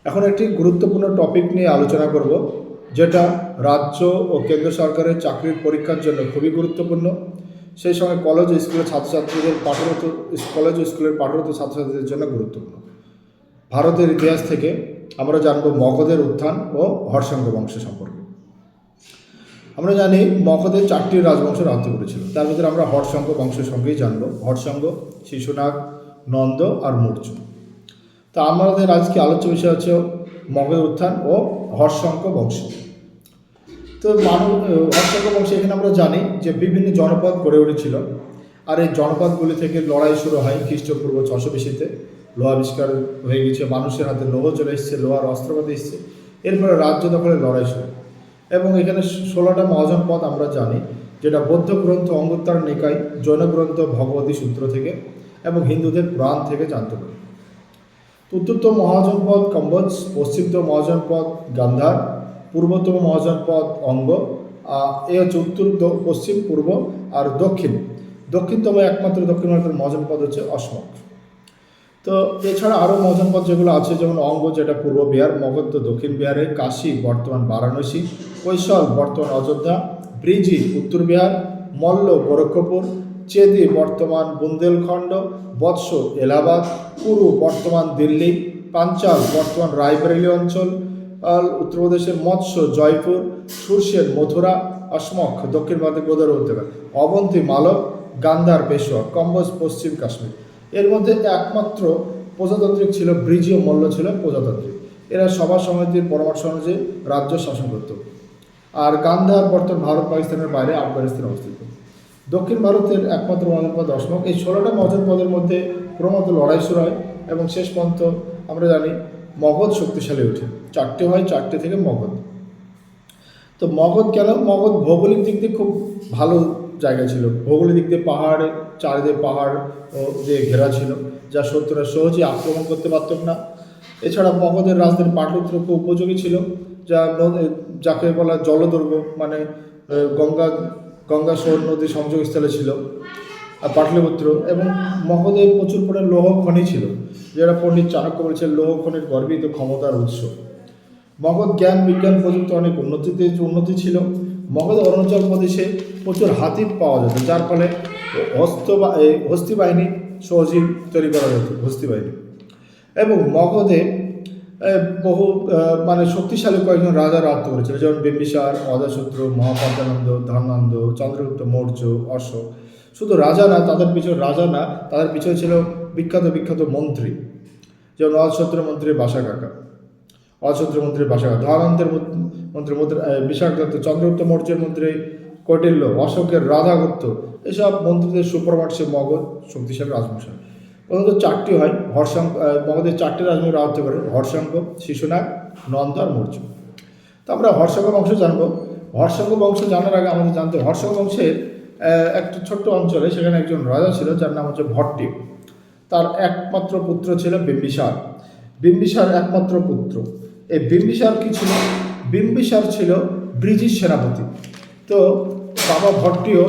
এখন একটি গুরুত্বপূর্ণ টপিক নিয়ে আলোচনা করব, যেটা রাজ্য ও কেন্দ্র সরকারের চাকরির পরীক্ষার জন্য খুবই গুরুত্বপূর্ণ। সেই সঙ্গে কলেজ ও স্কুলের ছাত্রছাত্রীদের কলেজ ও স্কুলের পাঠরত ছাত্রছাত্রীদের জন্য গুরুত্বপূর্ণ। ভারতের ইতিহাস থেকে আমরা জানব মগধের উত্থান ও হর্ষঙ্গ বংশ সম্পর্কে। আমরা জানি মগধের 4টি রাজবংশ রাজ্য করেছিল, তার ভিতরে আমরা হর্ষঙ্গ বংশের সঙ্গেই জানব। হর্ষঙ্গ, শিশুনাগ, নন্দ আর মৌর্য। তা আমাদের আজকে আলোচ্য বিষয় হচ্ছে মগধের উত্থান ও হর্ষঙ্গ বংশ। তো হর্ষঙ্গ বংশ, এখানে আমরা জানি যে বিভিন্ন জনপদ গড়ে উঠেছিল, আর এই জনপদগুলি থেকে লড়াই শুরু হয় খ্রিস্টপূর্ব 620-তে। লোহা আবিষ্কার হয়ে গেছে, মানুষের হাতে লৌহ চলে এসছে, লোহার অস্ত্রপাতি এসছে, এরপরে রাজ্য দখলের লড়াই শুরু। এবং এখানে 16টা মহাজনপদ আমরা জানি, যেটা বৌদ্ধ গ্রন্থ অঙ্গুত্তর নিকায়, জৈন গ্রন্থ ভগবতী সূত্র থেকে এবং হিন্দুদের পুরাণ থেকে জানতে পারি। উত্তরতম মহাজনপদ কম্বোজ, পশ্চিমতম মহাজনপদ গান্ধার, পূর্বতম মহাজনপদ অঙ্গ। এ হচ্ছে উত্তর, পশ্চিম, পূর্ব আর দক্ষিণতম একমাত্র দক্ষিণ ভারতের মহাজনপদ হচ্ছে অশোক। তো এছাড়া আরও মহাজনপদ যেগুলো আছে, যেমন অঙ্গ যেটা পূর্ব বিহার, মগধ দক্ষিণ বিহারে, কাশী বর্তমান বারাণসী, কৈশল বর্তমান অযোধ্যা, ব্রিজি উত্তর বিহার, মল্ল গোরক্ষপুর, চেদি বর্তমান বুন্দেলখণ্ড, বৎস এলাহাবাদ, কুরু বর্তমান দিল্লি, পাঞ্চাল বর্তমান রায়বরেলি অঞ্চল, উত্তরপ্রদেশের মৎস্য জয়পুর, সুরসেন মথুরা, অসমক দক্ষিণ ভারতের গোদর উপত্যকা, অবন্তী মালব, গান্ধার পেশোয়া, কম্বোজ পশ্চিম কাশ্মীর। এর মধ্যে একমাত্র প্রজাতান্ত্রিক ছিল ব্রিজি ও মল্ল ছিল প্রজাতান্ত্রিক। এরা সভা সমিতির পরামর্শ অনুযায়ী রাজ্য শাসন করত। আর গান্ধার বর্তমান ভারত পাকিস্তানের বাইরে আফগানিস্তানে অবস্থিত। দক্ষিণ ভারতের একমাত্র মহাজনপদ অসমক। এই 16টা মহাজনপদের মধ্যে ক্রমত লড়াই শুরু হয় এবং শেষ পর্যন্ত আমরা জানি মগধ শক্তিশালী ওঠে। 4টে হয়, 4টে থেকে মগধ। তো মগধ কেন? মগধ ভৌগোলিক দিক দিয়ে খুব ভালো জায়গা ছিল। ভৌগোলিক দিক দিয়ে পাহাড়, চারিদিকে পাহাড় দিয়ে ঘেরা ছিল, যা শত্রুরা সহজেই আক্রমণ করতে পারত না। এছাড়া মগধের রাজধানী পাটলিপুত্র খুব উপযোগী ছিল, যাকে বলা জলদুর্গ, মানে গঙ্গা সোর নদী সংযোগস্থলে ছিল আর পাটলিপুত্র। এবং মগধে প্রচুর পরিমাণে লৌহ খনি ছিল, যেটা পণ্ডিত চাণক্য বলেছেন লৌহ খনির গর্বিত ক্ষমতার উৎস। মগধ জ্ঞান বিজ্ঞান প্রযুক্তি অনেক উন্নতি ছিল। মগধ অরুণাচল প্রদেশে প্রচুর হাতি পাওয়া যেত, যার ফলে হস্তি বাহিনী সহজেই তৈরি করা যেত, হস্তি বাহিনী। এবং মগধে বহু শক্তিশালী কয়েকজন রাজা রাজত্ব করেছিল, যেমন বিম্বিসার, অজাশত্র, মহাপদ্মানন্দ, ধর্মানন্দ, চন্দ্রগুপ্ত মৌর্য, অশোক। শুধু রাজা না, তাদের পিছনে ছিল বিখ্যাত মন্ত্রী, যেমন অজাশত্র মন্ত্রীর বাসাকাকা, ধর্মানন্দের মন্ত্রী বিশাখ দত্ত, চন্দ্রগুপ্ত মৌর্যের মন্ত্রী কৌটিল্য, অশোকের রাধাগুপ্ত। এসব মন্ত্রীদের সুপরামর্শে মগধ শক্তিশালী রাজবংশ। প্রথমত 4টি হয় মগধের 4টে রাজবংশ রাজত্ব করে: হর্ষঙ্গ, শিশুনাগ, নন্দ আর মৌর্য। তো আমরা হর্ষঙ্গ বংশ জানবো। হর্ষঙ্গ বংশ জানার আগে আমাদের জানতে হবে হর্ষঙ্গ বংশের একটা ছোট্ট অঞ্চলে সেখানে একজন রাজা ছিল, যার নাম হচ্ছে ভট্টি। তার একমাত্র পুত্র ছিল বিম্বিসার একমাত্র পুত্র। এই বিম্বিসার কি ছিল? বিম্বিসার ছিল ব্রিজির সেনাপতি। তো বাবা ভট্টিও,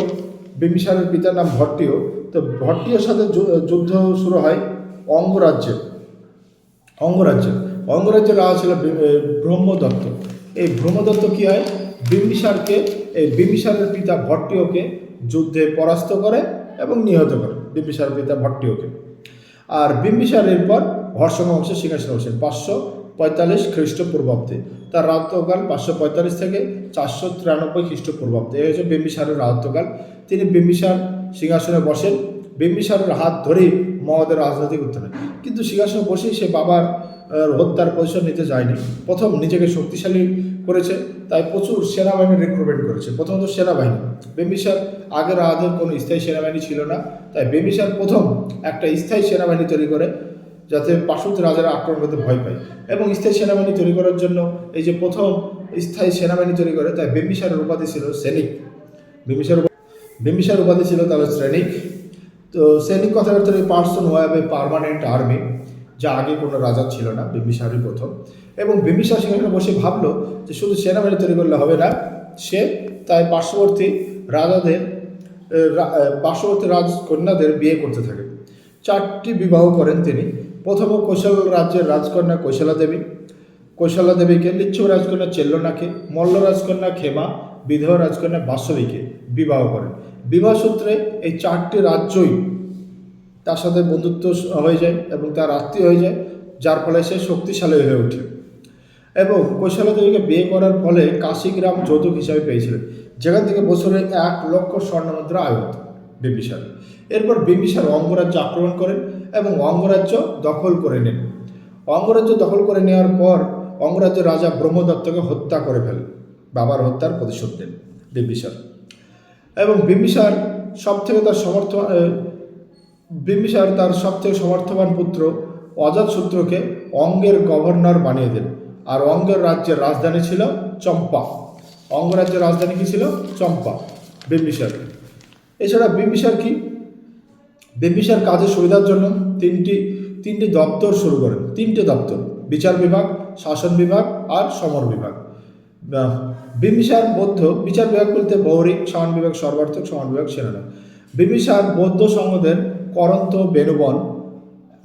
বিম্বিসারের পিতার নাম ভট্টিও। তো ভট্টির সাথে যুদ্ধ শুরু হয় অঙ্গরাজ্যের রাজা ছিল ব্রহ্মদত্ত। এই ব্রহ্মদত্ত কি হয়, বিম্বিসারের পিতা ভট্টিওকে যুদ্ধে পরাস্ত করে এবং নিহত করে বিম্বিসারের পিতা ভট্টিওকে। আর বিম্বিসারের পর হর্ষঙ্গ বংশের সিংহাসনে বসেন 545 খ্রিস্টপূর্বাব্দে। তার রাজত্বকাল 545 থেকে 493 খ্রিস্টপূর্বাব্দে। এই হচ্ছে বিম্বিসারের রাজত্বকাল। তিনি বিম্বিসার সিংহাসনে বসেন। বিম্বিসারের হাত ধরেই মগধের রাজনৈতিক উত্থান। কিন্তু সিংহাসনে বসেই সে বাবার হত্যার প্রতিশোধ নিতে যায়নি। প্রথম নিজেকে শক্তিশালী করেছে, তাই প্রচুর সেনাবাহিনী রিক্রুটমেন্ট করেছে। প্রথমত সেনাবাহিনী, বিম্বিসার আগের রাজাদের কোনো স্থায়ী সেনাবাহিনী ছিল না, তাই বিম্বিসার প্রথম একটা স্থায়ী সেনাবাহিনী তৈরি করে, যাতে পার্শ্ববর্তী রাজারা আক্রমণ করতে ভয় পায়। এবং স্থায়ী সেনাবাহিনী তৈরি করার জন্য এই যে প্রথম স্থায়ী সেনাবাহিনী তৈরি করে, তাই বিম্বিসারের উপাধি ছিল সৈনিক। বিম্বিসার উপাধি ছিল তাহলে সৈনিক। তো সৈনিক কথার অর্থ person who have a permanent army, যা আগে কোনো রাজা ছিল না, বিম্বিসারই প্রথম। এবং বিম্বিসার সেখানে বসে ভাবলো যে শুধু সেনাবাহিনী তৈরি করলে হবে না, তাই পার্শ্ববর্তী রাজকন্যাদের বিয়ে করতে থাকে। 4টি বিবাহ করেন তিনি। প্রথম কৈশল রাজ্যের রাজকন্যা কৈশলা দেবী, কৈশল্যা দেবীকে, লিচ্ছব রাজকন্যা চেল্লনাকে, মল্ল রাজকন্যা খেমা, বিধবা রাজকন্যা বাসবীকে বিবাহ করেন। বিবাহ সূত্রে এই 4টি রাজ্যই তার সাথে বন্ধুত্ব হয়ে যায় এবং তার আত্মীয় হয়ে যায়, যার ফলে সে শক্তিশালী হয়ে ওঠে। এবং কৈশল্যা দেবীকে বিয়ে করার ফলে কাশীগ্রাম যৌতুক হিসাবে পেয়েছিলেন, যেখান থেকে বছরে 1,00,000 স্বর্ণমুদ্রা আয় হতো বিম্বিসার। এরপর বিম্বিসার অঙ্গরাজ্য আক্রমণ করেন এবং অঙ্গরাজ্য দখল করে নেন। অঙ্গরাজ্য দখল করে নেওয়ার পর অঙ্গরাজ্যের রাজা ব্রহ্মদত্তকে হত্যা করে ফেলেন। বাবার হত্যার প্রতিশোধ নেন বিম্বিসার। এবং বিম্বিসার তার সবথেকে সমর্থবান পুত্র অজাতশত্রুকে অঙ্গের গভর্নর বানিয়ে দেন। আর অঙ্গের রাজ্যের রাজধানী ছিল চম্পা। অঙ্গরাজ্যের রাজধানী কি ছিল? চম্পা, বিম্বিসার। এছাড়া বিম্বিসার কাজের সুবিধার জন্য তিনটি দপ্তর শুরু করেন। 3টে দপ্তর: বিচার বিভাগ, শাসন বিভাগ আর সমর বিভাগ। বিম্বিসার বৌদ্ধ বিচার বিভাগ বলতে বৌরিক, শাসন বিভাগ সর্বার্থক, সমর বিভাগ সেনানায়ক। বিম্বিসার বৌদ্ধ সংঘদের করন্ত বেনুবন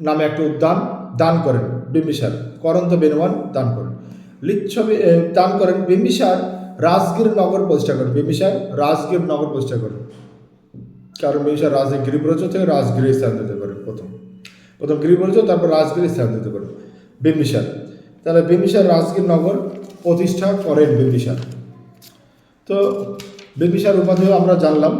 নামে একটা উদ্যান দান করেন। বিম্বিসার করন্ত বেনুবন দান করেন। দান করেন। বিম্বিসার রাজগীর নগর প্রতিষ্ঠা করেন। বিম্বিসার রাজগীর নগর প্রতিষ্ঠা করেন, কারণ বিম্বিসার রাজগীর গিরিব্রজ থেকে রাজগিরি স্থানান্তরিত করেন। প্রথম গিরিব্রজ, তারপর রাজগিরি স্থানান্তরিত করেন বিম্বিসার। তাহলে বিম্বিসার রাজগীর নগর প্রতিষ্ঠা করেন বিম্বিসার। তো বিম্বিসার উপাধিও আমরা জানলাম।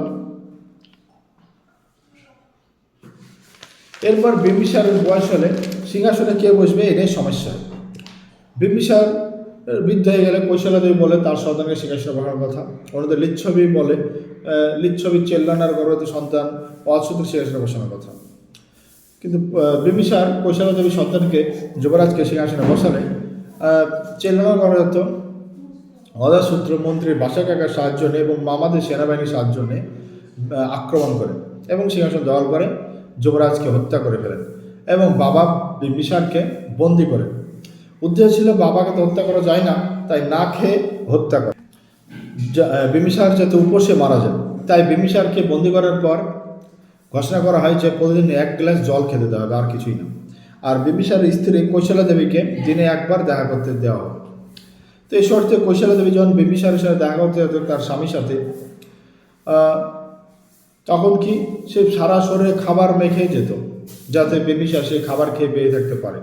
এরপর বিম্বিসারের বয়স হলে সিংহাসনে কে বসবে এ নিয়ে সমস্যা। বিম্বিসার বৃদ্ধ হয়ে গেলে কৈশল্যা দেবী বলে তার সন্তানকে সিংহাসনে বসানোর কথা। অন্যদের লিচ্ছবি চেল্লানার গর্ভবতী সন্তান অজাতশত্রুর সিংহাসনে বসানোর কথা। কিন্তু বিম্বিসার কৈশল্যা দেবীর সন্তানকে, যুবরাজকে সিংহাসনে বসালে চেল্লানার গর্ভজাত অজাতশত্রু মন্ত্রী বাসাকাকার সাহায্য নিয়ে এবং মামাদের সেনাবাহিনীর সাহায্য নিয়ে আক্রমণ করে এবং সিংহাসন দখল করে যুবরাজকে হত্যা করে ফেলেন এবং বাবা বিম্বিসারকে বন্দি করেন। উদ্দেশ্য ছিল বাবাকে তো হত্যা করা যায় না, তাই না খেয়ে হত্যা করে। বিম্বিসার যাতে উপসে মারা যায়, তাই বিম্বিসারকে বন্দি করার পর ঘোষণা করা হয় যে প্রতিদিন 1 গ্লাস জল খেতে দেওয়া হবে, আর কিছুই না। আর বিম্বিসারের স্ত্রী কৈশল্যা দেবীকে দিনে 1 বার দেখা করতে দেওয়া হবে। তো এই শর্তে কৈশল্যা দেবী যখন বিম্বিসারের সাথে দেখা করতে যেত তার স্বামীর সাথে, তখন কি সে সারা শরীরে খাবার মেখে যেত, যাতে বিম্বিসার সেই খাবার খেয়ে বেঁচে থাকতে পারে।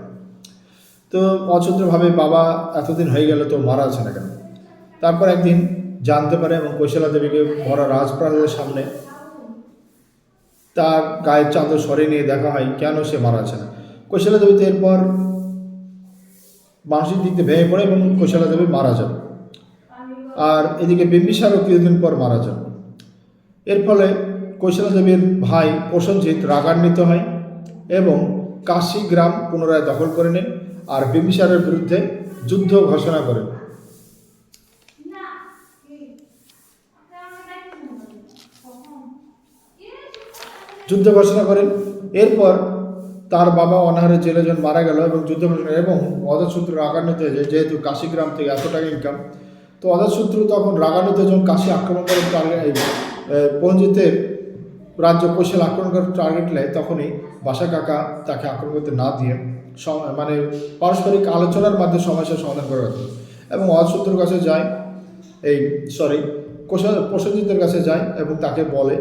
তো অচন্দ্রভাবে বাবা এতদিন হয়ে গেল তো মারা আছে না কেন? তারপর একদিন জানতে পারে এবং কৈশল্যা দেবীকে ভরা রাজপ্রাসাদের সামনে তার গায়ের চাদর সরিয়ে নিয়ে দেখা হয় কেন সে মারা আছে না। কৈশল্যা দেবী তো এরপর মানসিক দিক দিয়ে ভেঙে পড়ে এবং কৈশল্যা দেবী মারা যান। আর এদিকে বিম্বিসারও কিছুদিন পর মারা যান। এর ফলে কৈশল্যা দেবীর ভাই প্রসেনজিৎ রাগান্বিত হয় এবং কাশী গ্রাম পুনরায় দখল করে নেন আর বিম্বিসারের বিরুদ্ধে যুদ্ধ ঘোষণা করেন। এরপর তার বাবা অনাহারে জেলে যখন মারা গেল এবং যুদ্ধ ঘোষণা এবং অজাতশত্রু রাগান্বিত হয়েছে, যেহেতু কাশীগ্রাম থেকে এত টাকা ইনকাম, তো অজাতশত্রু তখন রাগান্বিত যখন কাশী আক্রমণ করে প্রসেনজিতের রাজ্য কৈশল আক্রমণ করার টার্গেট নেয়, তখনই বাসা কাকা তাকে আক্রমণ করতে না দিয়ে পারস্পরিক আলোচনার মাধ্যমে সমস্যার সমাধান করা হতো এবং অজাতশত্রুর কাছে যায়, প্রসেনজিতের কাছে যায় এবং তাকে বলে,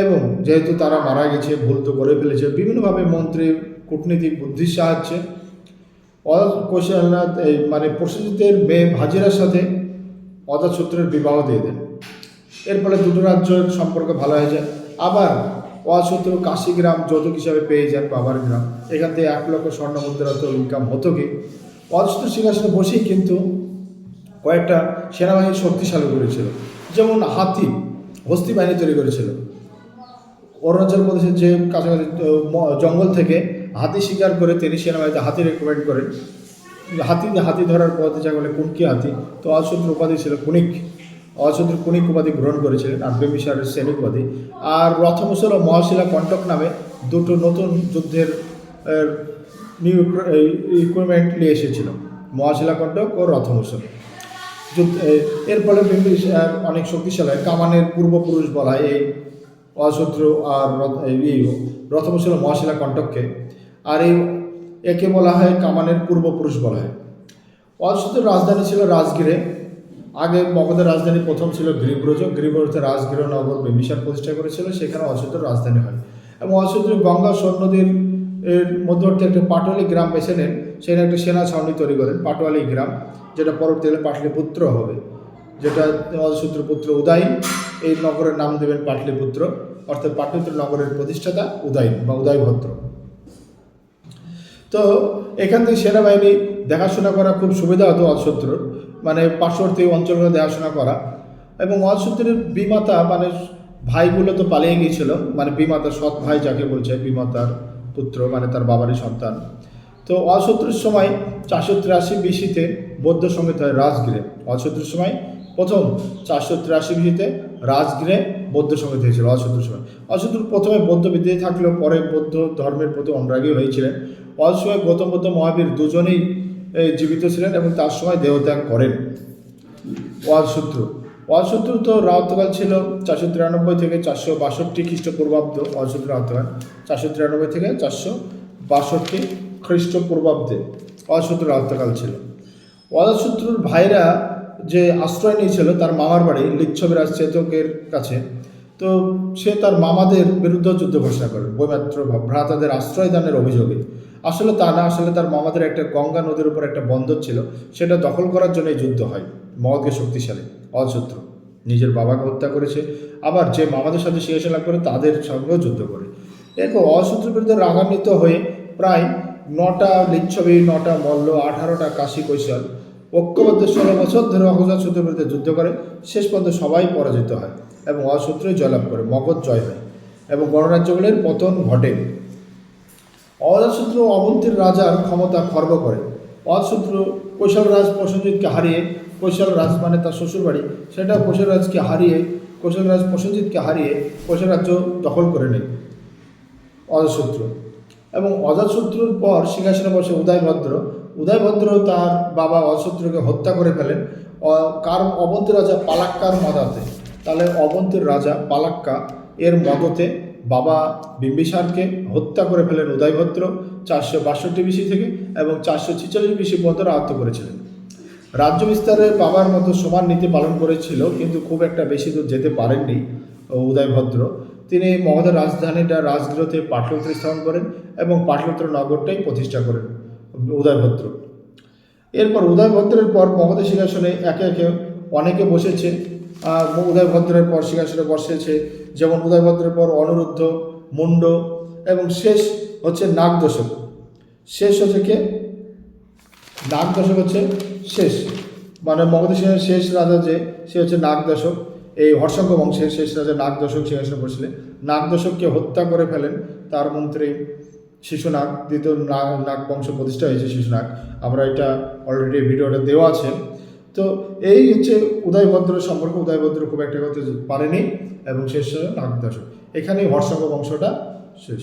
এবং যেহেতু তারা মারা গেছে, ভুল তো করে ফেলেছে, বিভিন্নভাবে মন্ত্রী কূটনীতিক বুদ্ধির সাহায্যে প্রসেনজিতের মেয়ে ভাজিরার সাথে অজাতশত্রুর বিবাহ দিয়ে দেন। এর ফলে দুটো রাজ্যের সম্পর্ক ভালো হয়ে যায়। আবার অজাতশত্রু কাশীগ্রাম যৌতুক হিসাবে পেয়ে যান বাবার গ্রাম। এখান থেকে 1,00,000 স্বর্ণমুদ্রা তো ইনকাম হতো। কি অজাতশত্রু সিংহাসনে বসেই কিন্তু কয়েকটা সেনাবাহিনী শক্তিশালী করেছিল, যেমন হস্তি বাহিনী তৈরি করেছিল। অরুণাচল প্রদেশের যে কাছাকাছি জঙ্গল থেকে হাতি শিকার করে তিনি সেনাবাহিনীতে হাতি রেকমেন্ড করেন। হাতি ধরার পথে যা বলে কুনকি হাতি। তো অজাতশত্রু উপাধি ছিল কুনিক। অজাতশত্রু কুনিক উপাধি গ্রহণ করেছিলেন আর বিম্বিসারের সৈনিক উপাধি। আর রথমুসল ও মহাশিলা কণ্টক নামে দুটো নতুন যুদ্ধের নিউ ইকুইপমেন্ট নিয়ে এসেছিল, মহাশিলা কণ্টক ও রথমুসল। এর ফলে বিম্বিসার অনেক শক্তিশালী, কামানের পূর্বপুরুষ বলা হয় এই অজাতশত্রু আর রথমুসল মহাশিলা কণ্টককে। আর একে বলা হয় কামানের পূর্বপুরুষ বলা হয়। অজসূত্রের রাজধানী ছিল রাজগৃহে। আগে মগধের রাজধানী প্রথম ছিল গিরিব্রজ। গিরিব্রজে রাজগৃহ নগর বিম্বিসার প্রতিষ্ঠা করেছিল, সেখানে অজসূত্রের রাজধানী হয়। এবং অজসূত্র গঙ্গা সোন নদীর মধ্যবর্তী একটা পাটওয়ালি গ্রাম বেছে নেন, সেখানে একটা সেনা ছাউনি তৈরি করেন, পাটওয়ালি গ্রাম, যেটা পরবর্তীকালে পাটলিপুত্র হবে, যেটা অজসূত্র পুত্র উদয়ন এই নগরের নাম দেবেন পাটলিপুত্র, অর্থাৎ পাটলিপুত্র নগরের প্রতিষ্ঠাতা উদয়ন বা উদয়ভদ্র। তো এখান থেকে সেনাবাহিনী দেখাশোনা করা খুব সুবিধা হতো অজসূত্রর, মানে পার্শ্ববর্তী অঞ্চলগুলো দেখাশোনা করা। এবং অজসূত্রের বিমাতা মানে ভাইগুলো তো পালিয়ে গিয়েছিল, মানে বিমাতার সৎ ভাই যাকে বলছে, বিমাতার পুত্র মানে তার বাবারই সন্তান। তো অজসূত্রের সময় 483 BC-তে বৌদ্ধ সঙ্গীত হয় রাজগৃহে। অজসূত্রের সময় প্রথম 483 BC-তে রাজগৃহে বৌদ্ধ সঙ্গীত হয়েছিল অজসূত্রের সময়। অজসূত্র প্রথমে বৌদ্ধ বিদ্যায় থাকলেও পরে বৌদ্ধ ধর্মের প্রতি অনুরাগী হয়েছিলেন। অজসময় গৌতম বুদ্ধ মহাবীর দুজনেই জীবিত ছিলেন এবং তার সময় দেহত্যাগ করেন। অজসূত্র তো রাজত্বকাল ছিল 493 থেকে 462 খ্রিস্টপূর্বাব্দ। অজসূত্র রাজত্বকাল 493 থেকে 462 খ্রিস্টপূর্বাব্দে অজসূত্র রাজত্বকাল ছিল। অজসূত্রর ভাইরা যে আশ্রয় নিয়েছিল তার মামার বাড়ি লিচ্ছবিরাজ চেতকের কাছে, তো সে তার মামাদের বিরুদ্ধে যুদ্ধ ঘোষণা করেন বৈমাত্র ভ্রাতাদের আশ্রয়দানের অভিযোগে। আসলে তা না, আসলে তার মামাদের একটা গঙ্গা নদীর উপর একটা বন্দর ছিল, সেটা দখল করার জন্য এই যুদ্ধ হয়। মগধকে শক্তিশালী অজসূত্র নিজের বাবাকে হত্যা করেছে, আবার যে মামাদের সাথে সিংহাসন লাভ করে তাদের সঙ্গেও যুদ্ধ করে। এরপর অজসূত্রের বিরুদ্ধে রাগান্বিত হয়ে প্রায় 9টা লিচ্ছবি, 9টা মল্ল, 18টা কাশী কৈশল ঐক্যবদ্ধ 16 বছর ধরে অজসূত্রের বিরুদ্ধে যুদ্ধ করে। শেষ পর্যন্ত সবাই পরাজিত হয় এবং অজসূত্রই জয়লাভ করে, মগধ জয় হয় এবং গণরাজ্যগুলির পতন ঘটে। অজসূত্র অবন্তীর রাজার ক্ষমতা খর্ব করে। অজসূত্র কৈশলরাজ প্রসেনজিৎকে হারিয়ে, কৈশলরাজ মানে তার শ্বশুরবাড়ি, সেটা কৈশলরাজ প্রসেনজিৎকে হারিয়ে কৈশল রাজ্য দখল করে নেয় অজসূত্র। এবং অজসূত্রর পর সিংহাসনে বসে উদয়ভদ্র তার বাবা অজসূত্রকে হত্যা করে ফেলেন কারণ অবন্তীর রাজা পালাক্কার মদতে। তাহলে অবন্তীর রাজা পালাক্কা এর মদতে বাবা বিম্বিসারকে হত্যা করে ফেলেন উদয়ভদ্র 462 BC থেকে এবং 446 BC পর্যন্ত রাজত্ব করেছিলেন। রাজ্য বিস্তারে বাবার মতো সমান নীতি পালন করেছিল, কিন্তু খুব একটা বেশি দূর যেতে পারেননি উদয়ভদ্র। তিনি মগধের রাজধানীটা রাজগৃহতে পাটলিপুত্র স্থাপন করেন এবং পাটলিপুত্র নগরটাই প্রতিষ্ঠা করেন উদয়ভদ্র। এরপর উদয়ভদ্রের পর মগধের সিংহাসনে একে একে অনেকে বসেছে। উদয়ভদ্রের পর সিংহাসনে বসেছে যেমন উদয়ভদ্রের পর অনিরুদ্ধ, মুন্ড এবং শেষ হচ্ছে নাগদশক। শেষ হচ্ছে কে? নাগদশক হচ্ছে শেষ, মানে মগধের সিংহাসনের শেষ রাজা যে, সে হচ্ছে নাগদশক। এই হর্ষঙ্গ বংশের শেষ রাজা নাগদশক সিংহাসনে বসছিলেন। নাগদশককে হত্যা করে ফেলেন তার মন্ত্রী শিশুনাগ। দ্বিতীয় নাগ বংশ প্রতিষ্ঠা হয়েছে শিশুনাগ, আমরা এটা অলরেডি ভিডিওটা দেওয়া আছে। তো এই হচ্ছে উদয়ভদ্র সম্পর্কে। উদয়ভদ্র খুব একটা করতে পারেনি এবং শেষ নাগদশক, এখানেই হর্ষঙ্গ বংশটা শেষ।